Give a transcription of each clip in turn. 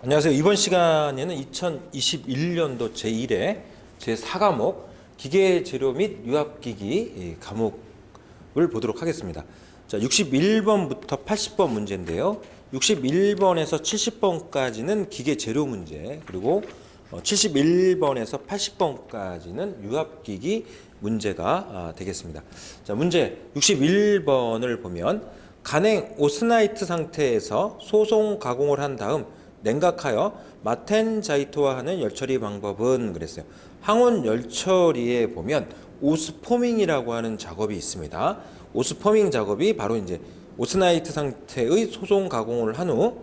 안녕하세요. 이번 시간에는 2021년도 제1회 제4과목 기계재료 및 유압기기 과목을 보도록 하겠습니다. 자, 61번부터 80번 문제인데요. 61번에서 70번까지는 기계재료 문제, 그리고 71번에서 80번까지는 유압기기 문제가 되겠습니다. 자, 문제 61번을 보면 간행 오스나이트 상태에서 소송 가공을 한 다음 냉각하여 마텐자이트화하는 열처리 방법은 그랬어요. 항온 열처리에 보면 오스포밍이라고 하는 작업이 있습니다. 오스포밍 작업이 바로 이제 오스나이트 상태의 소송 가공을 한 후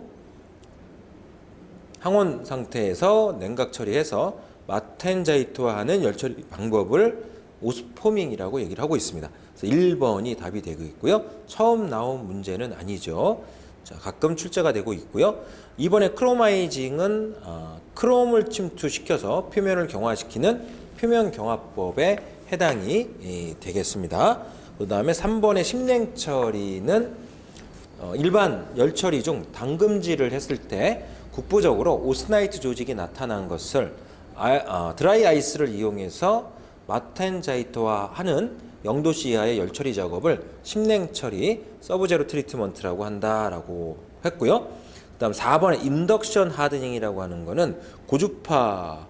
항온 상태에서 냉각 처리해서 마텐자이트화하는 열처리 방법을 오스포밍이라고 얘기를 하고 있습니다. 그래서 1번이 답이 되고 있고요. 처음 나온 문제는 아니죠. 자, 가끔 출제가 되고 있고요. 이번에 크로마이징은 크롬을 침투시켜서 표면을 경화시키는 표면경화법에 해당이 되겠습니다. 그 다음에 3번의 심냉 처리는 일반 열처리 중 담금질을 했을 때 국부적으로 오스나이트 조직이 나타난 것을 드라이 아이스를 이용해서 마텐자이트화하는 0도씨 이하의 열처리 작업을 심냉 처리, 서브제로 트리트먼트라고 한다라고 했고요. 그 다음 4번에 인덕션 하드닝이라고 하는 거는 고주파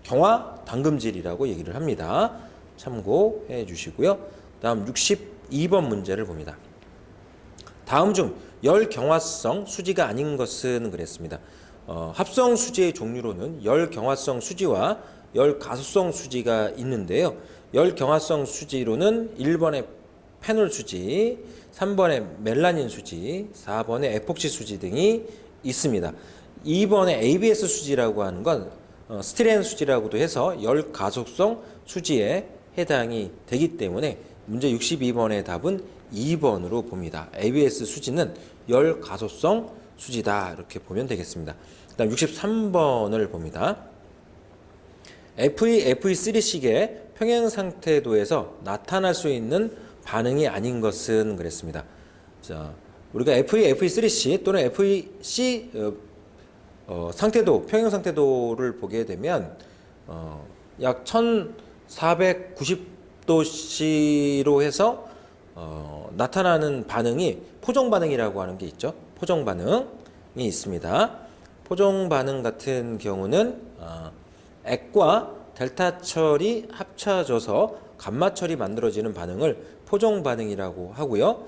경화 담금질이라고 얘기를 합니다. 참고해 주시고요. 그 다음 62번 문제를 봅니다. 다음 중 열경화성 수지가 아닌 것은 그랬습니다. 합성 수지의 종류로는 열경화성 수지와 열가속성 수지가 있는데요. 열경화성 수지로는 1번의 페놀 수지, 3번의 멜라닌 수지, 4번의 에폭시 수지 등이 있습니다. 2번의 ABS 수지라고 하는 건 스티렌 수지라고도 해서 열가속성 수지에 해당이 되기 때문에 문제 62번의 답은 2번으로 봅니다. ABS 수지는 열가속성 수지다, 이렇게 보면 되겠습니다. 그 다음 63번을 봅니다. FE, FE3식의 평행상태도에서 나타날 수 있는 반응이 아닌 것은 그랬습니다. 자, 우리가 FE, FE3C 또는 FEC 상태도, 평행상태도를 보게 되면 약 1490도씨로 해서 나타나는 반응이 포정반응이라고 하는 게 있죠. 포정반응이 있습니다. 포정반응 같은 경우는 액과 델타철이 합쳐져서 감마철이 만들어지는 반응을 포정반응이라고 하고요.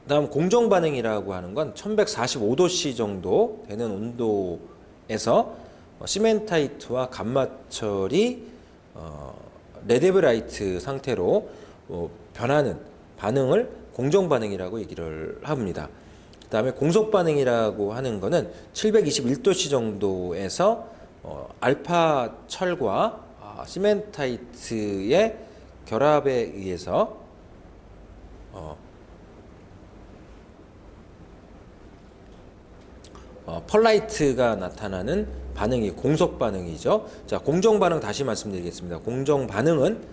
다음 공정반응이라고 하는 건 1145도씨 정도 되는 온도에서 시멘타이트와 감마철이 레데브라이트 상태로 변하는 반응을 공정반응이라고 얘기를 합니다. 그 다음에 공속반응이라고 하는 거는 721도씨 정도에서 알파 철과 시멘타이트의 결합에 의해서 펄라이트가 나타나는 반응이 공속반응이죠. 자, 공정반응 다시 말씀드리겠습니다. 공정반응은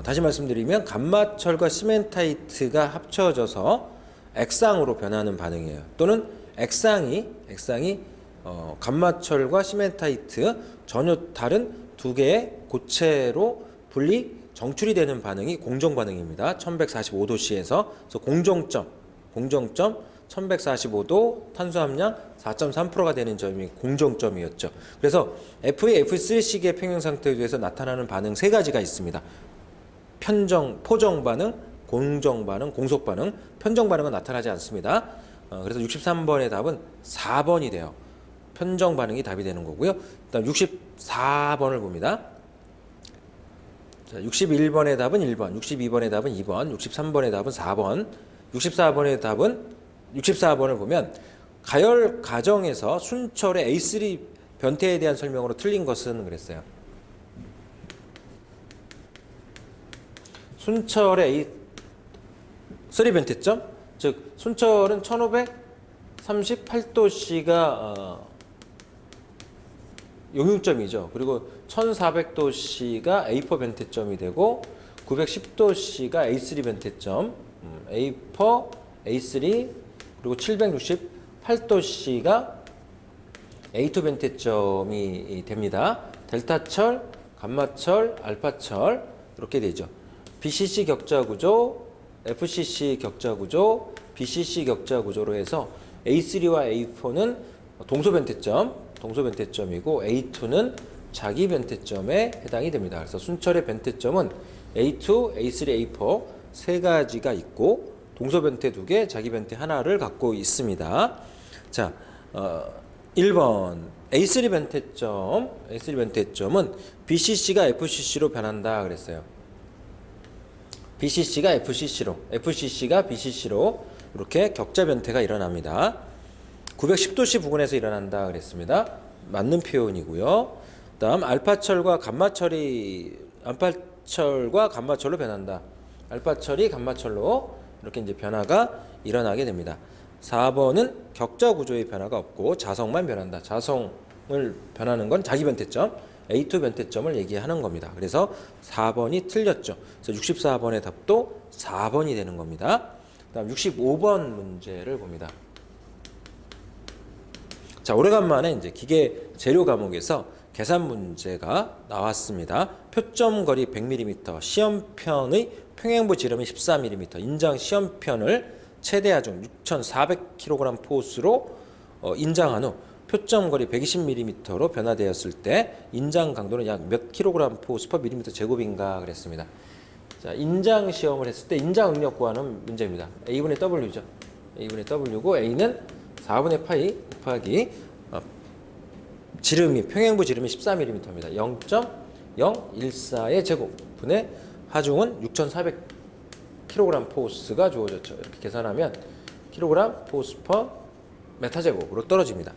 다시 말씀드리면 감마철과 시멘타이트가 합쳐져서 액상으로 변하는 반응이에요. 또는 액상이 감마철과 시멘타이트 전혀 다른 두 개의 고체로 분리 정출이 되는 반응이 공정반응입니다. 1145도씨에서 공정점 1145도 탄수함량 4.3%가 되는 점이 공정점이었죠. 그래서 FE, F3식의 평형상태에서 나타나는 반응 세 가지가 있습니다. 포정반응, 공정반응, 공속반응. 편정반응은 나타나지 않습니다. 그래서 63번의 답은 4번이 돼요. 편정반응이 답이 되는 거고요. 다음 64번을 봅니다. 자, 61번의 답은 1번, 62번의 답은 2번, 63번의 답은 4번, 64번을 보면 가열 과정에서 순철의 A3 변태에 대한 설명으로 틀린 것은 그랬어요. 순철의 A3 변태점, 즉 순철은 1538도씨가 용융점이죠. 그리고 1400도씨가 A4 변태점이 되고 910도씨가 A3 변태점, A4, A3, 그리고 760 8도씨가 A2 변태점이 됩니다. 델타철, 감마철, 알파철 이렇게 되죠. BCC 격자 구조, FCC 격자 구조, BCC 격자 구조로 해서 A3와 A4는 동소 변태점이고 A2는 자기 변태점에 해당이 됩니다. 그래서 순철의 변태점은 A2, A3, A4 세 가지가 있고 동소 변태 2개, 자기 변태 하나를 갖고 있습니다. 자, 1번 A3 변태점은 BCC가 FCC로 변한다 그랬어요. BCC가 FCC가 BCC로 이렇게 격자 변태가 일어납니다. 910도씨 부근에서 일어난다 그랬습니다. 맞는 표현이고요. 다음 알파철과 감마철로 변한다. 알파철이 감마철로 이렇게 이제 변화가 일어나게 됩니다. 4번은 격자 구조의 변화가 없고 자성만 변한다. 자성을 변하는 건 자기 변태점, A2 변태점을 얘기하는 겁니다. 그래서 4번이 틀렸죠. 그래서 64번의 답도 4번이 되는 겁니다. 다음 65번 문제를 봅니다. 자, 오래간만에 이제 기계 재료 과목에서 계산 문제가 나왔습니다. 표점거리 100mm, 시험편의 평행부 지름이 14mm, 인장 시험편을 최대 하중 6,400kg 포스로 인장한 후 표점거리 120mm로 변화되었을 때 인장 강도는 약 몇 kg 포스 per mm 제곱인가 그랬습니다. 자, 인장 시험을 했을 때 인장 응력 구하는 문제입니다. A분의 W죠. A분의 W고 A는 4분의 파이 곱하기 평행부 지름이 14mm입니다. 0.014의 제곱분의 하중은 6,400kg 포스가 주어졌죠. 이렇게 계산하면 kg 포스 per 메타 제곱으로 떨어집니다.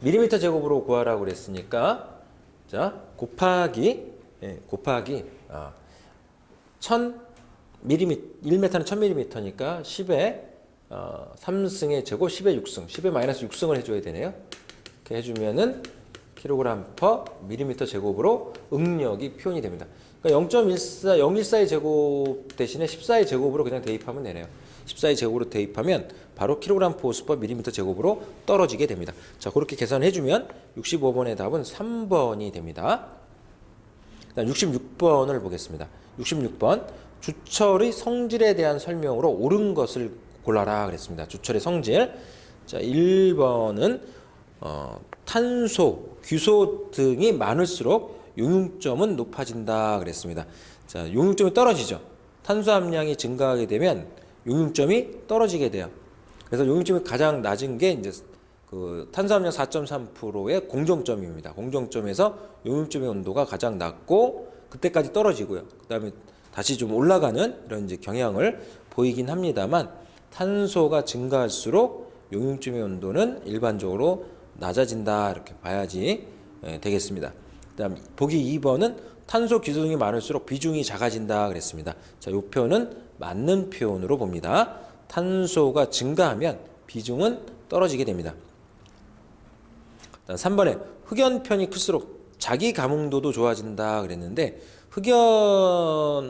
밀리미터 제곱으로 구하라고 그랬으니까 자, 곱하기 1000mm 1m는 1000mm니까 10의 3승의 제곱 10의 6승 10의 마이너스 6승을 해줘야 되네요. 이렇게 해주면은 kg per 밀리미터 제곱으로 응력이 표현이 됩니다. 그러니까 0.14의 제곱 대신에 14의 제곱으로 그냥 대입하면 되네요. 14의 제곱으로 대입하면 바로 kg 포스 per 밀리미터 제곱으로 떨어지게 됩니다. 자, 그렇게 계산해주면 65번의 답은 3번이 됩니다. 그다음 66번을 보겠습니다. 66번 주철의 성질에 대한 설명으로 옳은 것을 골라라 그랬습니다. 주철의 성질. 자, 1번은 탄소, 규소 등이 많을수록 용융점은 높아진다 그랬습니다. 자, 용융점이 떨어지죠. 탄소 함량이 증가하게 되면 용융점이 떨어지게 돼요. 그래서 용융점이 가장 낮은 게 이제 그 탄소 함량 4.3%의 공정점입니다. 공정점에서 용융점의 온도가 가장 낮고 그때까지 떨어지고요. 그다음에 다시 좀 올라가는 이런 이제 경향을 보이긴 합니다만 탄소가 증가할수록 용융점의 온도는 일반적으로 낮아진다 이렇게 봐야지 되겠습니다. 그다음 보기 2번은 탄소 규소 등이 많을수록 비중이 작아진다 그랬습니다. 자, 이 표현은 맞는 표현으로 봅니다. 탄소가 증가하면 비중은 떨어지게 됩니다. 3번에 흑연편이 클수록 자기 감응도도 좋아진다 그랬는데 흑연화가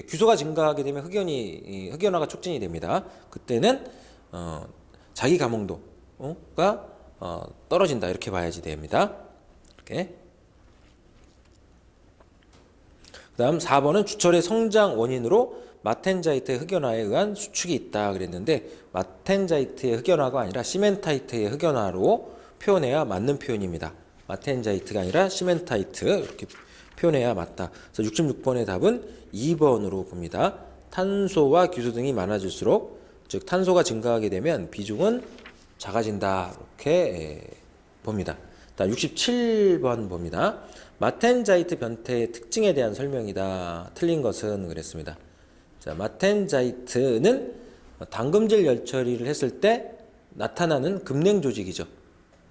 규소가 증가하게 되면 흑연화가 촉진이 됩니다. 그때는 자기 감응도가 떨어진다 이렇게 봐야지 됩니다. 이렇게. 그다음 4번은 주철의 성장 원인으로 마텐자이트의 흑연화에 의한 수축이 있다 그랬는데 마텐자이트의 흑연화가 아니라 시멘타이트의 흑연화로 표현해야 맞는 표현입니다. 마텐자이트가 아니라 시멘타이트 이렇게 표현해야 맞다. 그래서 66번의 답은 2번으로 봅니다. 탄소와 규소 등이 많아질수록 즉 탄소가 증가하게 되면 비중은 작아진다 이렇게 봅니다. 67번 봅니다. 마텐자이트 변태의 특징에 대한 설명이다. 틀린 것은 그랬습니다. 자, 마텐자이트는 당금질 열처리를 했을 때 나타나는 금냉 조직이죠.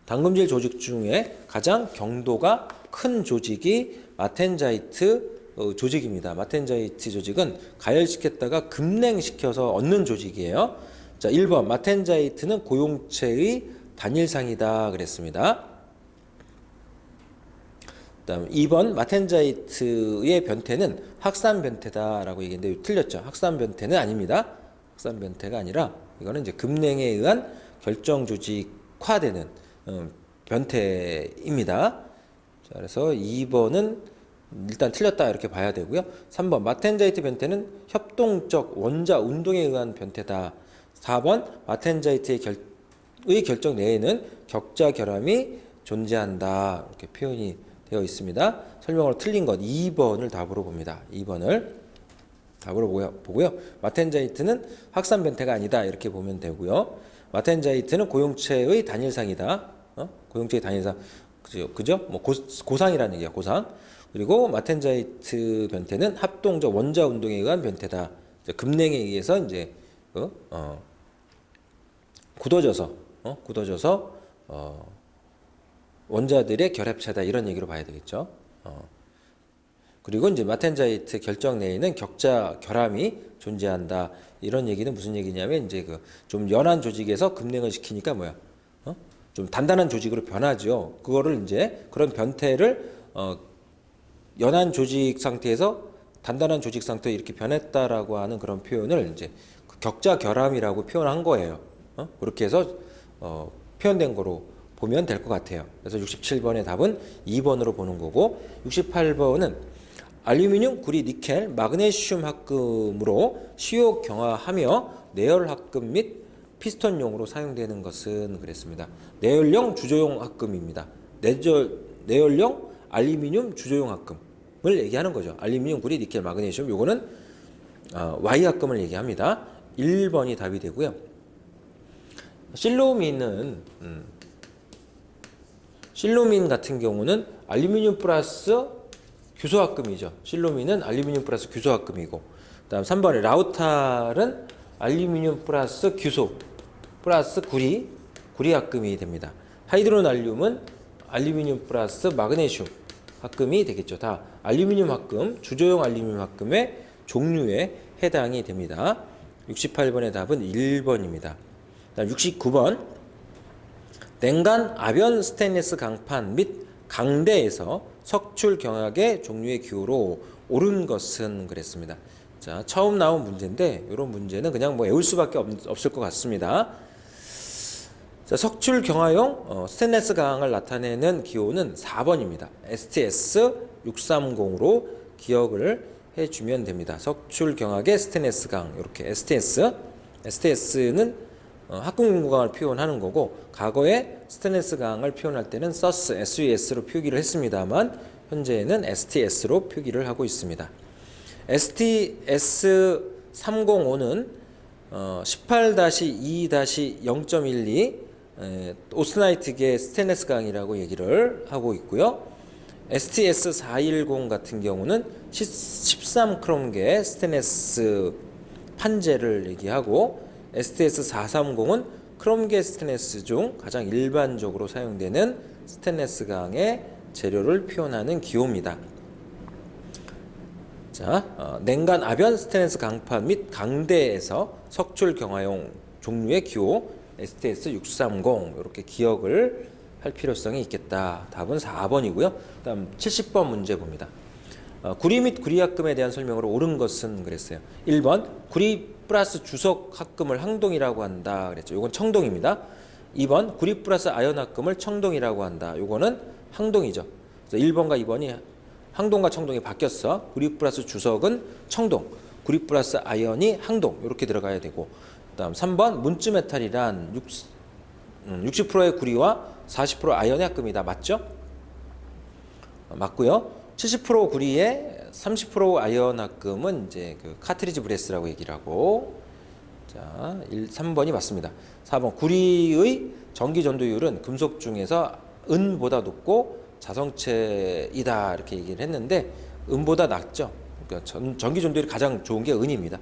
당금질 조직 중에 가장 경도가 큰 조직이 마텐자이트 조직입니다. 마텐자이트 조직은 가열시켰다가 금냉시켜서 얻는 조직이에요. 자, 1번 마텐자이트는 고용체의 단일상이다 그랬습니다. 그다음 2번 마텐자이트의 변태는 확산 변태다라고 얘기했는데 틀렸죠. 확산 변태는 아닙니다. 확산 변태가 아니라 이거는 이제 급냉에 의한 결정 조직화되는 변태입니다. 자, 그래서 2번은 일단 틀렸다 이렇게 봐야 되고요. 3번 마텐자이트 변태는 협동적 원자 운동에 의한 변태다. 4번 마텐자이트의 결정 내에는 격자 결함이 존재한다. 이렇게 표현이 되어 있습니다. 설명으로 틀린 것 2번을 답으로 봅니다. 2번을 답으로 보고요. 마텐자이트는 확산 변태가 아니다. 이렇게 보면 되고요. 마텐자이트는 고용체의 단일상이다. 고용체의 단일상. 그죠? 뭐 고상이라는 얘기야. 고상. 그리고 마텐자이트 변태는 합동적 원자 운동에 의한 변태다. 급냉에 의해서 이제 굳어져서 원자들의 결합체다 이런 얘기로 봐야 되겠죠. 그리고 이제 마텐자이트 결정 내에는 격자 결함이 존재한다. 이런 얘기는 무슨 얘기냐면 이제 그 좀 연한 조직에서 급냉을 시키니까 뭐야? 좀 단단한 조직으로 변하죠. 그거를 이제 그런 변태를 연한 조직 상태에서 단단한 조직 상태에 이렇게 변했다라고 하는 그런 표현을 이제 그 격자 결함이라고 표현한 거예요. 그렇게 해서 표현된 거로 보면 될 것 같아요. 그래서 67번의 답은 2번으로 보는 거고 68번은 알루미늄, 구리, 니켈, 마그네슘 합금으로 시효 경화하며 내열 합금 및 피스톤용으로 사용되는 것은 그랬습니다. 내열용 주조용 합금입니다. 내열용 알루미늄 주조용 합금을 얘기하는 거죠. 알루미늄, 구리, 니켈, 마그네슘 요거는 Y 합금을 얘기합니다. 1번이 답이 되고요. 실로민 같은 경우는 알루미늄 플러스 규소합금이죠. 실로민은 알루미늄 플러스 규소합금이고 그다음 3번에 라우탈은 알루미늄 플러스 규소 플러스 구리합금이 됩니다. 하이드로날륨은 알루미늄 플러스 마그네슘 합금이 되겠죠. 다 알루미늄 합금, 주조용 알루미늄 합금의 종류에 해당이 됩니다. 68번의 답은 1번입니다. 그다음 69번 냉간 아변 스테인리스 강판 및 강대에서 석출 경학의 종류의 기호로 옳은 것은 그랬습니다. 자, 처음 나온 문제인데 이런 문제는 그냥 뭐 외울 수밖에 없을 것 같습니다. 자, 석출 경화용 스테인리스 강을 나타내는 기호는 4번입니다. STS630으로 기억을 해주면 됩니다. 석출 경학의 스테인리스 강 이렇게 STS는 합금 구강을 표현하는 거고 과거에 스테인리스 강을 표현할 때는 SUS로 표기를 했습니다만 현재는 STS로 표기를 하고 있습니다. STS305는 18-2-0.12 오스나이트계 스테인리스 강이라고 얘기를 하고 있고요. STS410 같은 경우는 13크롬계 스테인리스 판재를 얘기하고 STS430은 크롬계 스테인리스 중 가장 일반적으로 사용되는 스테인리스 강의 재료를 표현하는 기호입니다. 자, 냉간 아변 스테인리스 강판 및 강대에서 석출 경화용 종류의 기호 STS630 이렇게 기억을 할 필요성이 있겠다. 답은 4번이고요. 다음 70번 문제 봅니다. 구리 및 구리합금에 대한 설명으로 옳은 것은 그랬어요. 1번 구리 플러스 주석 합금을 항동이라고 한다 그랬죠. 이건 청동입니다. 2번 구리 플러스 아연 합금을 청동이라고 한다. 이거는 항동이죠. 그래서 1번과 2번이 항동과 청동이 바뀌었어. 구리 플러스 주석은 청동, 구리 플러스 아연이 항동 이렇게 들어가야 되고 그다음 3번 문쯔메탈이란 60%의 구리와 40% 아연의 합금이다. 맞죠? 맞고요. 70% 구리에 30% 아연 합금은 이제 그 카트리지 브레스라고 얘기를 하고 자, 3번이 맞습니다. 4번 구리의 전기 전도율은 금속 중에서 은보다 높고 자성체이다 이렇게 얘기를 했는데 은보다 낮죠. 그러니까 전기 전도율이 가장 좋은 게 은입니다.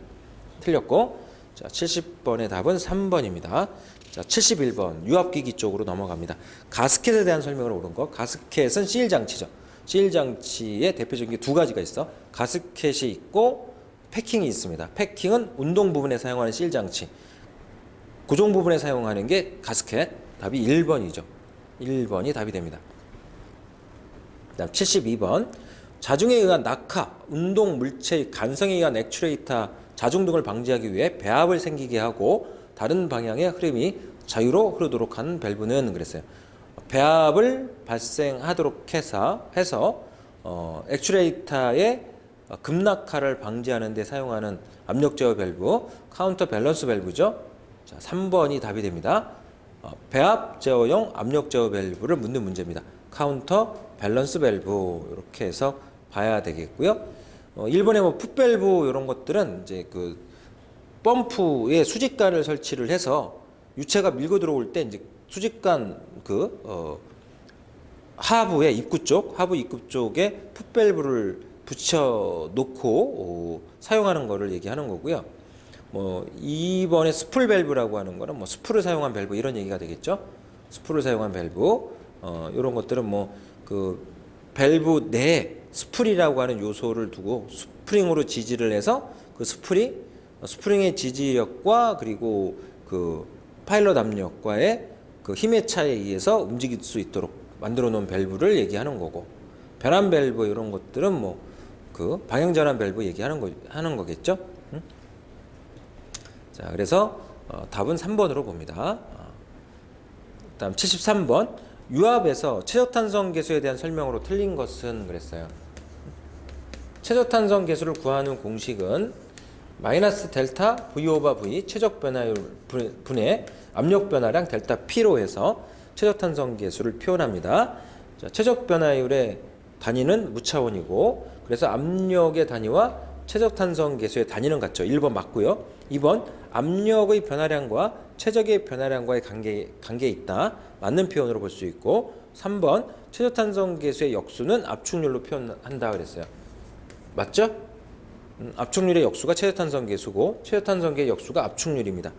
틀렸고 자, 70번의 답은 3번입니다. 자, 71번 유압기기 쪽으로 넘어갑니다. 가스켓에 대한 설명을 옳은 거. 가스켓은 시일 장치죠. 시일 장치의 대표적인 게 두 가지가 있어. 가스켓이 있고 패킹이 있습니다. 패킹은 운동 부분에 사용하는 시일 장치. 고정 부분에 사용하는 게 가스켓. 답이 1번이죠. 1번이 답이 됩니다. 그다음 72번 자중에 의한 낙하, 운동 물체의 간성에 의한 액추레이터 자중 등을 방지하기 위해 배압을 생기게 하고 다른 방향의 흐름이 자유로 흐르도록 하는 밸브는 그랬어요. 배압을 발생하도록 해서 액추레이터의 급낙하를 방지하는 데 사용하는 압력 제어 밸브, 카운터 밸런스 밸브죠. 자, 3번이 답이 됩니다. 배압 제어용 압력 제어 밸브를 묻는 문제입니다. 카운터 밸런스 밸브 이렇게 해서 봐야 되겠고요. 1번에 뭐 풋밸브 이런 것들은 이제 그 펌프에 수직관을 설치를 해서 유체가 밀고 들어올 때 이제 수직관 하부 입구 쪽에 풋밸브를 붙여 놓고 사용하는 거를 얘기하는 거고요. 뭐 2번에 스풀 밸브라고 하는 거는 뭐 스풀을 사용한 밸브 이런 얘기가 되겠죠. 스풀을 사용한 밸브 이런 것들은 뭐 그 밸브 내에 스프링이라고 하는 요소를 두고 스프링으로 지지를 해서 그 스프링의 지지력과 그리고 그 파일럿 압력과의 그 힘의 차이에 의해서 움직일 수 있도록 만들어 놓은 밸브를 얘기하는 거고, 변환 밸브 이런 것들은 뭐 그 방향 전환 밸브 얘기하는 거겠죠. 자, 그래서 답은 3번으로 봅니다. 다음 73번. 유압에서 최저탄성 계수에 대한 설명으로 틀린 것은 그랬어요. 최저탄성 계수를 구하는 공식은 마이너스 델타 V 오버 V 최적 변화율 분의 압력 변화량 델타 P로 해서 최저탄성 계수를 표현합니다. 자, 최적 변화율의 단위는 무차원이고, 그래서 압력의 단위와 최저탄성 계수의 단위는 같죠. 1번 맞고요. 2번 압력의 변화량과 최적의 변화량과의 관계에 있다. 맞는 표현으로 볼 수 있고, 3번 최저탄성 계수의 역수는 압축률로 표현한다 그랬어요. 맞죠? 압축률의 역수가 최저탄성 계수고 최저탄성계의 역수가 압축률입니다.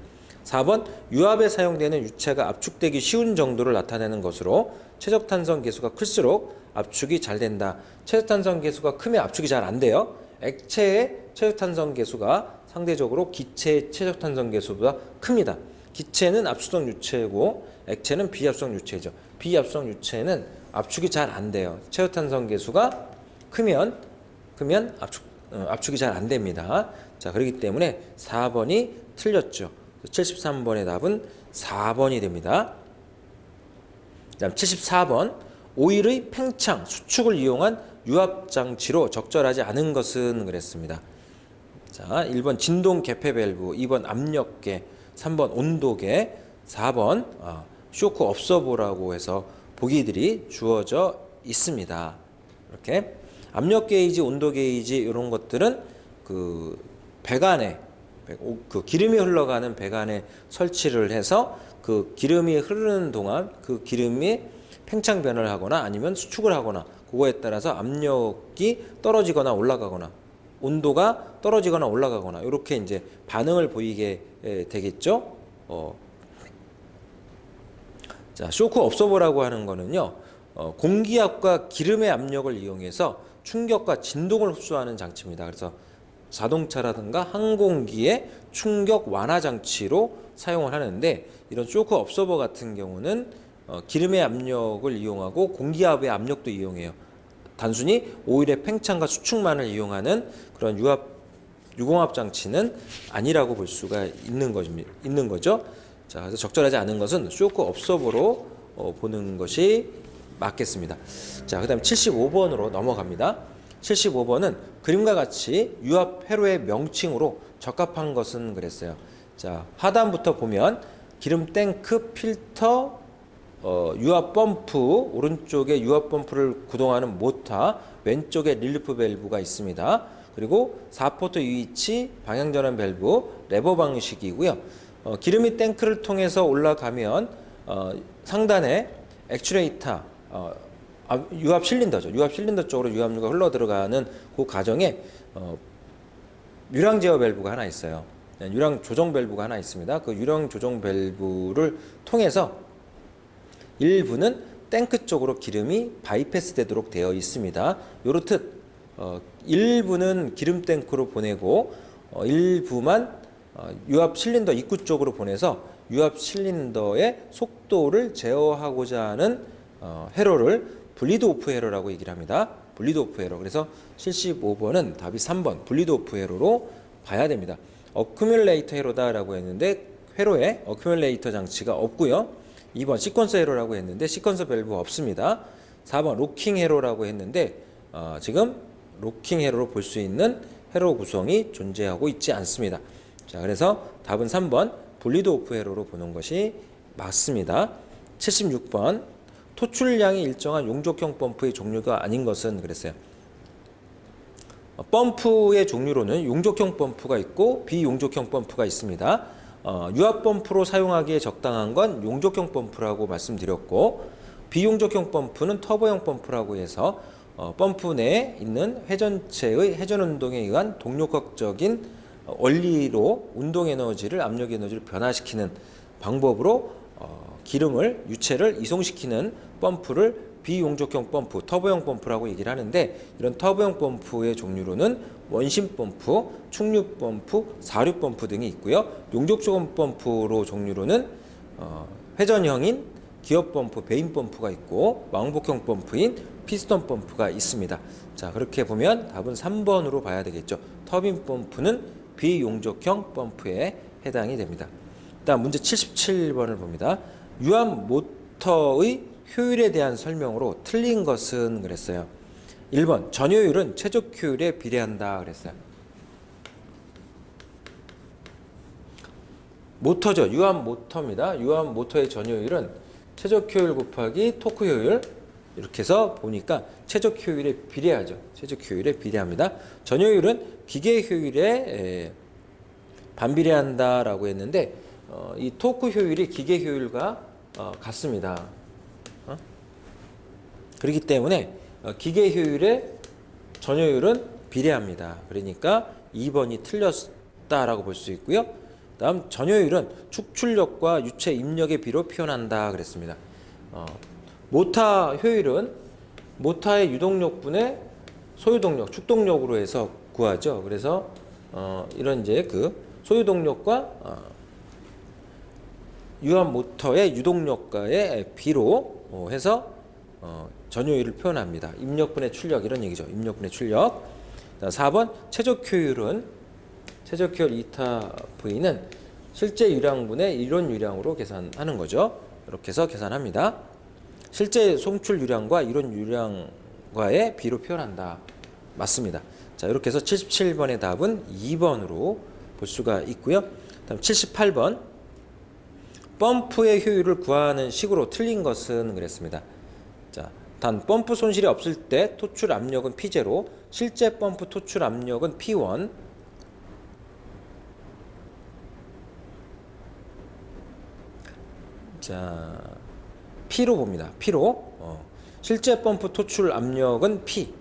4번 유압에 사용되는 유체가 압축되기 쉬운 정도를 나타내는 것으로 최저탄성 계수가 클수록 압축이 잘 된다. 최저탄성 계수가 크면 압축이 잘 안 돼요. 액체의 최저탄성 계수가 상대적으로 기체의 최저탄성 계수보다 큽니다. 기체는 압수성 유체고 액체는 비압수성 유체죠. 비압수성 유체는 압축이 잘 안 돼요. 최저탄성 계수가 크면 압축이 잘 안 됩니다. 자, 그렇기 때문에 4번이 틀렸죠. 73번의 답은 4번이 됩니다. 다음 74번. 오일의 팽창, 수축을 이용한 유압장치로 적절하지 않은 것은 그랬습니다. 자, 1번 진동 개폐 밸브, 2번 압력계, 3번 온도계, 4번 쇼크 업서버라고 해서 보기들이 주어져 있습니다. 이렇게 압력 게이지, 온도 게이지 이런 것들은 그 배관에 그 기름이 흘러가는 배관에 설치를 해서 그 기름이 흐르는 동안 그 기름이 팽창 변화를 하거나 아니면 수축을 하거나 그거에 따라서 압력이 떨어지거나 올라가거나 온도가 떨어지거나 올라가거나 이렇게 이제 반응을 보이게 되겠죠. 자, 쇼크 업소버라고 하는 거는요, 공기압과 기름의 압력을 이용해서 충격과 진동을 흡수하는 장치입니다. 그래서 자동차라든가 항공기의 충격 완화 장치로 사용을 하는데, 이런 쇼크 업소버 같은 경우는 기름의 압력을 이용하고 공기압의 압력도 이용해요. 단순히 오일의 팽창과 수축만을 이용하는 그런 유공압 장치는 아니라고 볼 수가 있는 거죠. 자, 그래서 적절하지 않은 것은 쇼크 업소버로 보는 것이 맞겠습니다. 자, 그다음 75번으로 넘어갑니다. 75번은 그림과 같이 유압 회로의 명칭으로 적합한 것은 그랬어요. 자, 하단부터 보면 기름 탱크, 필터, 유압 펌프, 오른쪽에 유압 펌프를 구동하는 모터, 왼쪽에 릴리프 밸브가 있습니다. 그리고 4포트 위치, 방향전환 밸브, 레버 방식이고요. 기름이 탱크를 통해서 올라가면 상단에 액추레이터, 유압 실린더죠. 유압 실린더 쪽으로 유압류가 흘러 들어가는 그 과정에 유량 제어 밸브가 하나 있어요. 유량 조정 밸브가 하나 있습니다. 그 유량 조정 밸브를 통해서 일부는 탱크 쪽으로 기름이 바이패스 되도록 되어 있습니다. 요렇듯 일부는 기름 탱크로 보내고 일부만 유압 실린더 입구 쪽으로 보내서 유압 실린더의 속도를 제어하고자 하는 회로를 블리드 오프 회로라고 얘기를 합니다. 블리드 오프 회로. 그래서 75번은 답이 3번 블리드 오프 회로로 봐야 됩니다. 어큐뮬레이터 회로다라고 했는데 회로에 어큐뮬레이터 장치가 없고요. 2번 시퀀서 회로라고 했는데 시퀀서 밸브 없습니다. 4번 로킹 회로라고 했는데 지금 로킹 회로로 볼 수 있는 회로 구성이 존재하고 있지 않습니다. 자, 그래서 답은 3번 분리드 오프 회로로 보는 것이 맞습니다. 76번 토출량이 일정한 용접형 펌프의 종류가 아닌 것은 그랬어요. 펌프의 종류로는 용접형 펌프가 있고 비용접형 펌프가 있습니다. 유압 펌프로 사용하기에 적당한 건 용접형 펌프라고 말씀드렸고 비용접형 펌프는 터보형 펌프라고 해서 펌프 내에 있는 회전체의 회전 운동에 의한 동력학적인 원리로 운동 에너지를 압력 에너지를 변화시키는 방법으로 기름을 유체를 이송시키는 펌프를 비용접형 펌프, 터보형 펌프라고 얘기를 하는데 이런 터보형 펌프의 종류로는 원심 펌프, 충류 펌프, 사류 펌프 등이 있고요. 용접형 펌프로 종류로는 회전형인 기업 펌프, 베인 펌프가 있고 왕복형 펌프인 피스톤 펌프가 있습니다. 자, 그렇게 보면 답은 3번으로 봐야 되겠죠. 터빈 펌프는 비용접형 펌프에 해당이 됩니다. 다음 문제 77번을 봅니다. 유압 모터의 효율에 대한 설명으로 틀린 것은 그랬어요. 1번 전효율은 최적 효율에 비례한다 그랬어요. 모터죠. 유압 모터입니다. 유압 모터의 전효율은 최적 효율 곱하기 토크 효율 이렇게 해서 보니까 최적 효율에 비례하죠. 최적 효율에 비례합니다. 전효율은 기계 효율에 반비례한다라고 했는데 이 토크 효율이 기계 효율과 같습니다. 그렇기 때문에 기계 효율의 전효율은 비례합니다. 그러니까 2번이 틀렸다라고 볼 수 있고요. 다음 전효율은 축출력과 유체 입력의 비로 표현한다 그랬습니다. 모타 효율은 모타의 유동력분의 소유동력, 축동력으로 해서 구하죠. 그래서 이런 이제 그 소유동력과 유압 모터의 유동력과의 비로 해서 전효율을 표현합니다. 입력분의 출력 이런 얘기죠. 입력분의 출력. 4번 최적 효율은 최적 효율 이타 V는 실제 유량분의 이론 유량으로 계산하는 거죠. 이렇게 해서 계산합니다. 실제 송출 유량과 이론 유량과의 비로 표현한다. 맞습니다. 자, 이렇게 해서 77번의 답은 2번으로 볼 수가 있고요. 다음 78번 펌프의 효율을 구하는 식으로 틀린 것은 그랬습니다. 자, 단 펌프 손실이 없을 때 토출 압력은 P0, 실제 펌프 토출 압력은 P1. 자, P로 봅니다. P로 실제 펌프 토출 압력은 P,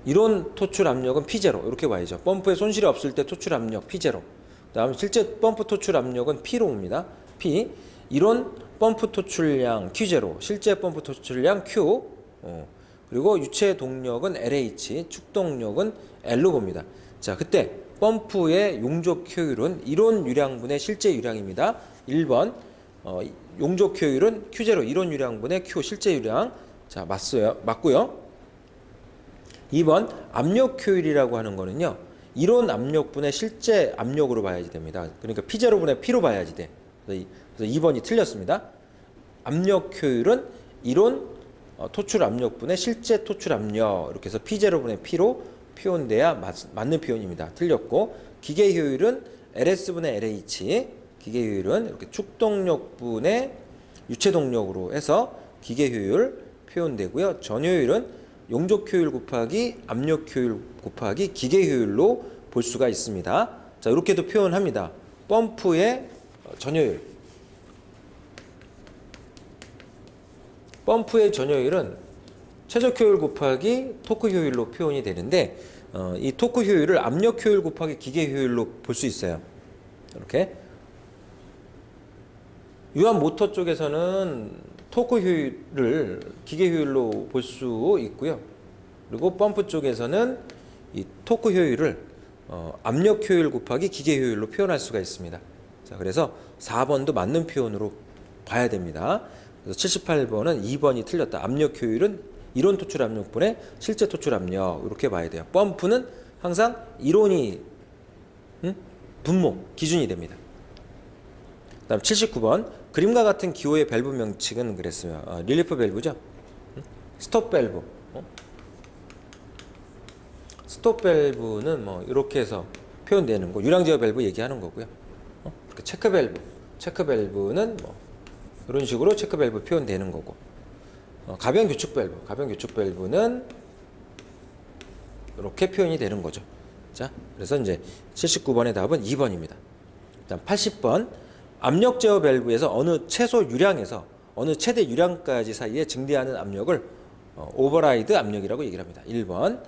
이론 토출 압력은 P0 이렇게 봐야죠. 펌프에 손실이 없을 때 토출 압력 P0. 다음 실제 펌프 토출 압력은 P로 봅니다. P, 이론 펌프 토출량 Q0, 실제 펌프 토출량 Q, 그리고 유체 동력은 LH, 축동력은 L로 봅니다. 자, 그때 펌프의 용접 효율은 이론 유량분의 실제 유량입니다. 1번 용접 효율은 Q0, 이론 유량분의 Q, 실제 유량. 자, 맞고요. 2번 압력 효율이라고 하는 거는요, 이론 압력분의 실제 압력으로 봐야지 됩니다. 그러니까 P0분의 P로 봐야지 돼. 그래서 2번이 틀렸습니다. 압력 효율은 이론 토출 압력분의 실제 토출 압력 이렇게 해서 P0분의 P로 표현돼야 맞는 표현입니다. 틀렸고 기계 효율은 LS분의 LH, 기계 효율은 이렇게 축동력분의 유체 동력으로 해서 기계 효율 표현되고요. 전효율은 용접 효율 곱하기 압력 효율 곱하기 기계 효율로 볼 수가 있습니다. 자, 이렇게도 표현합니다. 펌프의 전효율. 펌프의 전효율은 최적 효율 곱하기 토크 효율로 표현이 되는데 이 토크 효율을 압력 효율 곱하기 기계 효율로 볼 수 있어요. 이렇게. 유압 모터 쪽에서는 토크 효율을 기계 효율로 볼 수 있고요. 그리고 펌프 쪽에서는 이 토크 효율을 압력 효율 곱하기 기계 효율로 표현할 수가 있습니다. 자, 그래서 4번도 맞는 표현으로 봐야 됩니다. 그래서 78번은 2번이 틀렸다. 압력 효율은 이론 토출 압력분의 실제 토출 압력 이렇게 봐야 돼요. 펌프는 항상 이론이 분모, 기준이 됩니다. 그 다음 79번 그림과 같은 기호의 밸브 명칭은 그랬어요. 릴리프 밸브죠. 스톱 밸브. 스톱 밸브는 뭐 이렇게 해서 표현되는 거, 유량 제어 밸브 얘기하는 거고요. 체크 밸브. 체크 밸브는 뭐 이런 식으로 체크 밸브 표현되는 거고. 가변 규축 밸브. 가변 규축 밸브는 이렇게 표현이 되는 거죠. 자, 그래서 이제 79번의 답은 2번입니다. 그다음 80번 압력 제어 밸브에서 어느 최소 유량에서 어느 최대 유량까지 사이에 증대하는 압력을 오버라이드 압력이라고 얘기를 합니다. 1번.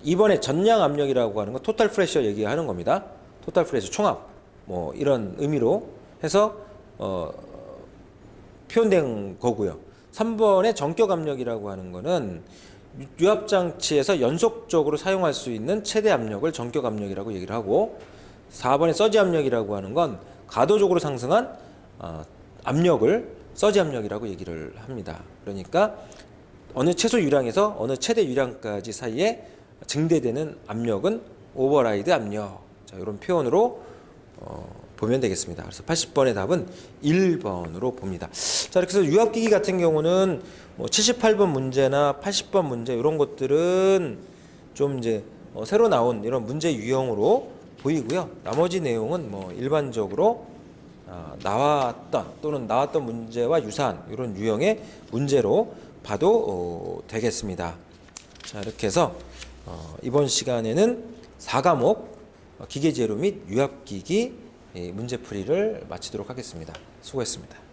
2번에 전량 압력이라고 하는 건 토탈 프레셔 얘기하는 겁니다. 토탈 프레셔 총합 뭐 이런 의미로 해서 표현된 거고요. 3번의 전격 압력이라고 하는 거는 유압 장치에서 연속적으로 사용할 수 있는 최대 압력을 전격 압력이라고 얘기를 하고, 4번의 서지 압력이라고 하는 건 가도적으로 상승한 압력을 서지 압력이라고 얘기를 합니다. 그러니까 어느 최소 유량에서 어느 최대 유량까지 사이에 증대되는 압력은 오버라이드 압력. 자, 이런 표현으로 보면 되겠습니다. 그래서 80번의 답은 1번으로 봅니다. 자, 이렇게 해서 유압기기 같은 경우는 뭐 78번 문제나 80번 문제 이런 것들은 좀 이제 새로 나온 이런 문제 유형으로 보이고요. 나머지 내용은 뭐 일반적으로 나왔던 문제와 유사한 이런 유형의 문제로 봐도 되겠습니다. 자, 이렇게 해서 이번 시간에는 4과목 기계재료 및 유압기기 문제풀이를 마치도록 하겠습니다. 수고했습니다.